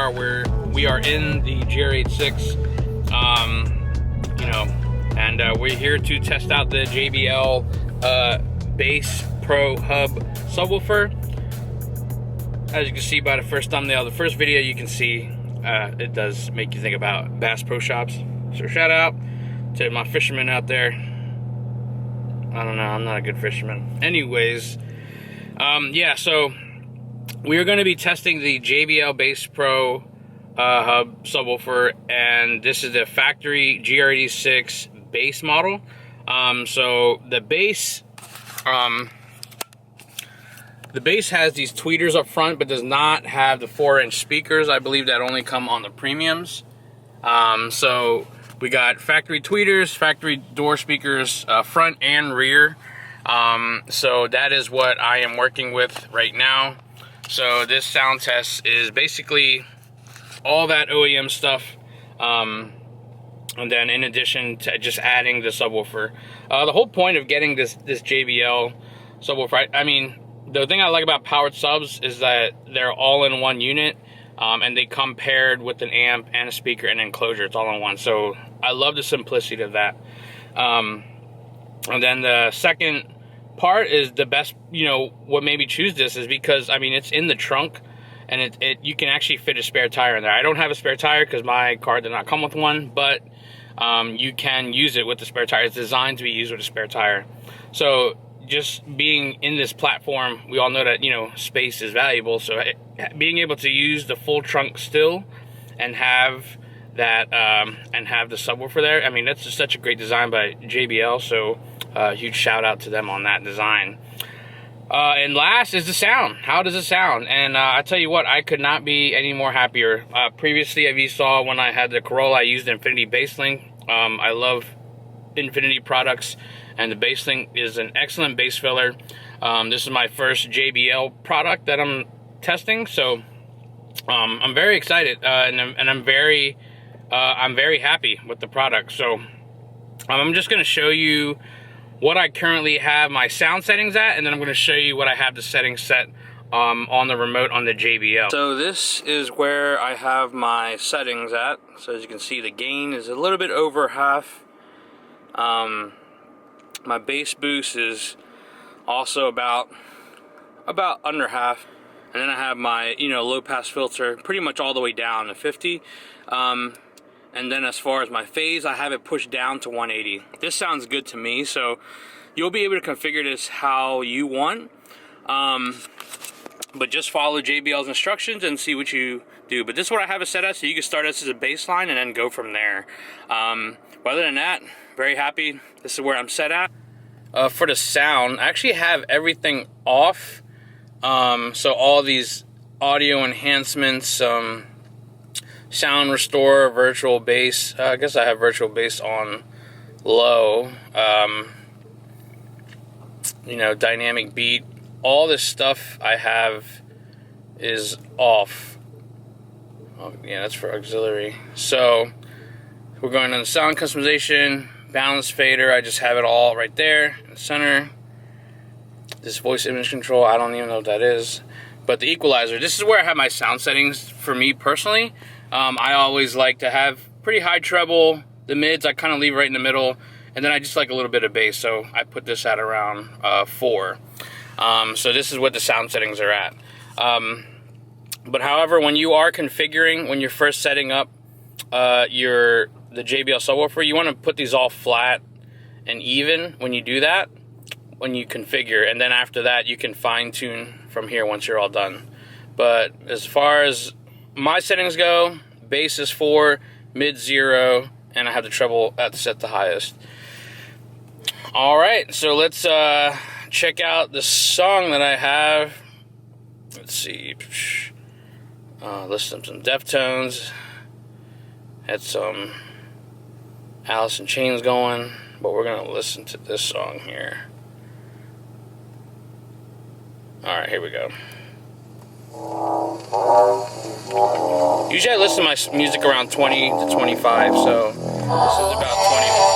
we are in the GR86, and we're here to test out the JBL Basspro hub subwoofer. As you can see by the first thumbnail, the first video, you can see it does make you think about Bass Pro Shops. So shout out to my fishermen out there. I don't know, I'm not a good fisherman. Anyways, yeah, so we're going to be testing the JBL Basspro hub subwoofer, and this is the factory GR86 base model. So the base has these tweeters up front, but does not have the 4-inch speakers. I believe that only come on the premiums. So we got factory tweeters, factory door speakers, front and rear. So that is what I am working with right now. So this sound test is basically all that OEM stuff, and then in addition to just adding the subwoofer. The whole point of getting this JBL subwoofer, I mean, the thing I like about powered subs is that they're all in one unit, and they come paired with an amp and a speaker and enclosure. It's all in one. So I love the simplicity of that. And then the second part is the best, what made me choose this is because, I mean, it's in the trunk, and you can actually fit a spare tire in there. I don't have a spare tire because my car did not come with one, but you can use it with the spare tire. It's designed to be used with a spare tire. So just being in this platform, we all know that, space is valuable. So being able to use the full trunk still and have that, and have the subwoofer there, I mean, that's just such a great design by JBL. So huge shout out to them on that design. And last is the sound. How does it sound? And I tell you what, I could not be any more happier. Previously, as you saw when I had the Corolla, I used Infinity Basslink. I love Infinity products, and the Basslink is an excellent bass filler. This is my first JBL product that I'm testing, so I'm very excited, and I'm very happy with the product. So I'm just going to show you what I currently have my sound settings at, and then I'm going to show you what I have the settings set on the remote on the JBL. So this is where I have my settings at. So as you can see, the gain is a little bit over half. My bass boost is also about under half, and then I have my low pass filter pretty much all the way down to 50. And then as far as my phase, I have it pushed down to 180. This sounds good to me, so you'll be able to configure this how you want. But just follow JBL's instructions and see what you do. But this is what I have it set at, so you can start this as a baseline and then go from there. But other than that, very happy. This is where I'm set at. For the sound, I actually have everything off. So all these audio enhancements, sound restore, virtual bass. I guess I have virtual bass on low. Dynamic beat. All this stuff I have is off. Oh, yeah, that's for auxiliary. So we're going on the sound customization, balance fader. I just have it all right there in the center. This voice image control, I don't even know what that is. But the equalizer, this is where I have my sound settings for me personally. I always like to have pretty high treble. The mids I kind of leave right in the middle, and then I just like a little bit of bass, so I put this at around 4. So this is what the sound settings are at. But however, when you are configuring, when you're first setting up the JBL subwoofer, you want to put these all flat and even when you do that, when you configure, and then after that you can fine tune from here once you're all done. But as far as my settings go, bass is 4, mid 0, and I have the treble set the highest. Alright, so let's check out the song that I have. Let's see. Listen to some Deftones. Had some Alice in Chains going, but we're going to listen to this song here. Alright, here we go. Usually I listen to my music around 20 to 25, so this is about 20.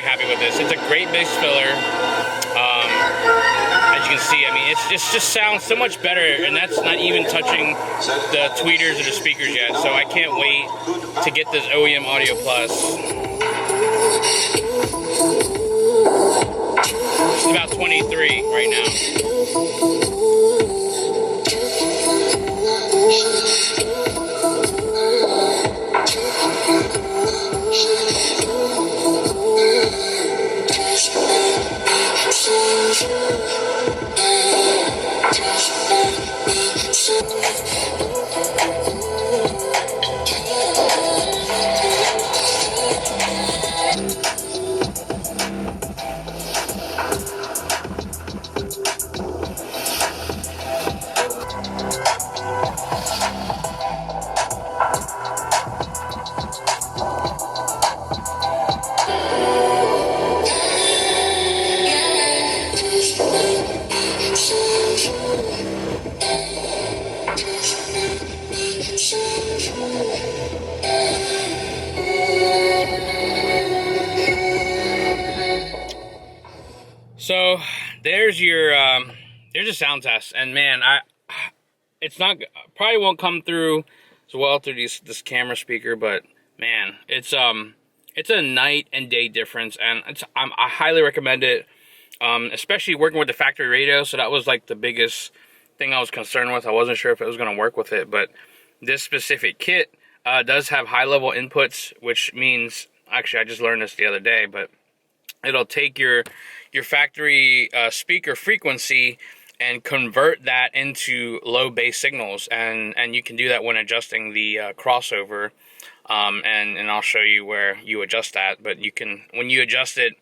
happy with this. It's a great bass filler. As you can see, I mean, it just sounds so much better, and that's not even touching the tweeters or the speakers yet. So I can't wait to get this OEM Audio Plus. It's about 23 right now. So there's your there's a sound test, and man, it's not, probably won't come through as well through this camera speaker, but man, it's a night and day difference, and I highly recommend it, especially working with the factory radio. So that was like the biggest thing I was concerned with. I wasn't sure if it was going to work with it, but this specific kit does have high level inputs, which means, actually I just learned this the other day, but it'll take your factory speaker frequency and convert that into low bass signals, and you can do that when adjusting the crossover, and I'll show you where you adjust that. But you can, when you adjust it,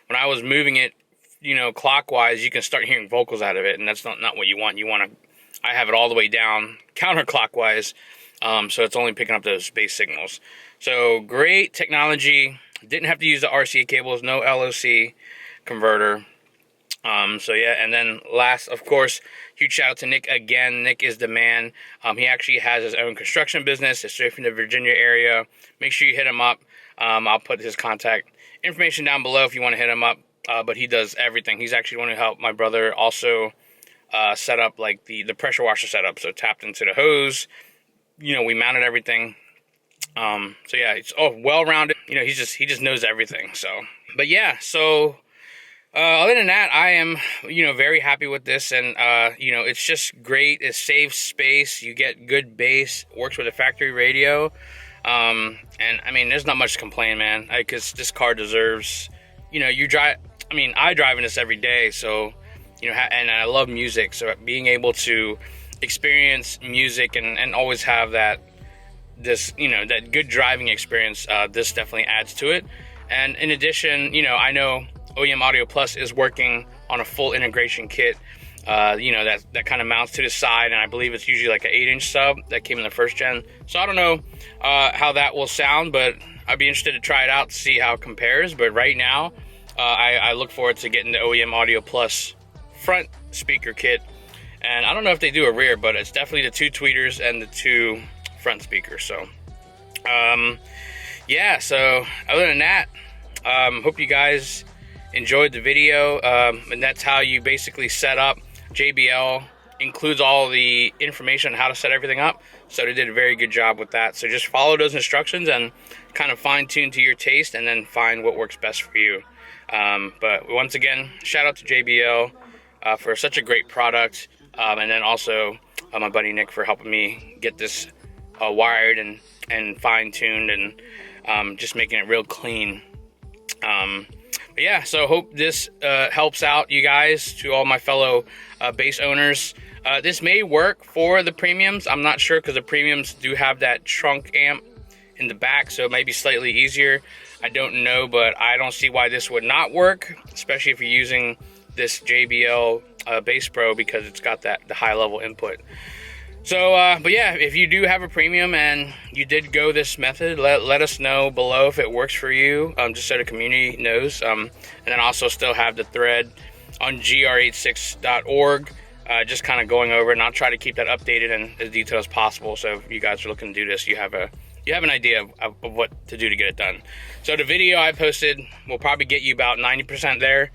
when I was moving it, you know, clockwise, you can start hearing vocals out of it, and that's not what you want. You want to, I have it all the way down counterclockwise, so it's only picking up those bass signals. So great technology. Didn't have to use the RCA cables, no LOC converter. So yeah, and then last, of course, huge shout out to Nick again. Nick is the man. He actually has his own construction business. It's straight from the Virginia area. Make sure you hit him up. I'll put his contact information down below if you want to hit him up. But he does everything. He's actually going to help my brother also set up like the pressure washer setup. So tapped into the hose. You know, we mounted everything. So yeah, it's well-rounded. You know, he just knows everything. So, but yeah, so other than that, I am, you know, very happy with this, and you know, it's just great. It saves space. You get good bass. Works with a factory radio, and I mean, there's not much to complain, man. Because this car deserves, you know, you drive. I mean, I drive in this every day, so you know, and I love music. So being able to experience music and always have that. This, you know, that good driving experience, this definitely adds to it. And in addition, you know, I know OEM Audio Plus is working on a full integration kit, you know, that kind of mounts to the side, and I believe it's usually like an 8-inch sub that came in the first gen. So I don't know how that will sound, but I'd be interested to try it out to see how it compares. But right now, I look forward to getting the OEM Audio Plus front speaker kit, and I don't know if they do a rear, but it's definitely the 2 tweeters and the 2 front speaker. So yeah, so other than that, hope you guys enjoyed the video, and that's how you basically set up. JBL includes all the information on how to set everything up, so they did a very good job with that. So just follow those instructions and kind of fine-tune to your taste, and then find what works best for you. But once again, shout out to JBL for such a great product, and then also my buddy Nick for helping me get this wired and fine-tuned, and just making it real clean. But yeah, so hope this helps out you guys, to all my fellow bass owners. This may work for the premiums. I'm not sure, because the premiums do have that trunk amp in the back, so it may be slightly easier. I don't know, but I don't see why this would not work, especially if you're using this JBL Basspro, because it's got the high level input. So, but yeah, if you do have a premium and you did go this method, let us know below if it works for you, just so the community knows. And then also still have the thread on GR86.org, just kind of going over, and I'll try to keep that updated and as detailed as possible. So if you guys are looking to do this, you have a you have an idea of what to do to get it done. So the video I posted will probably get you about 90% there,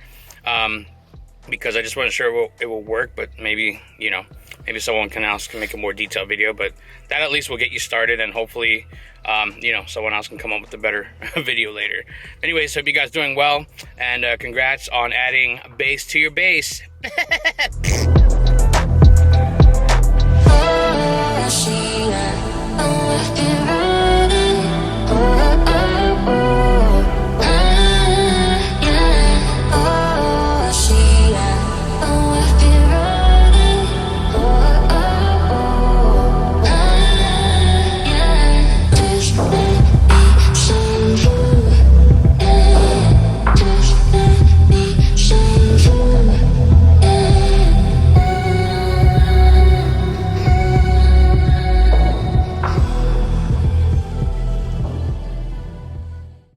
because I just wasn't sure it will work, but maybe, you know, maybe someone else can make a more detailed video, but that at least will get you started, and hopefully, you know, someone else can come up with a better video later. Anyways, hope you guys doing well, and congrats on adding bass to your bass.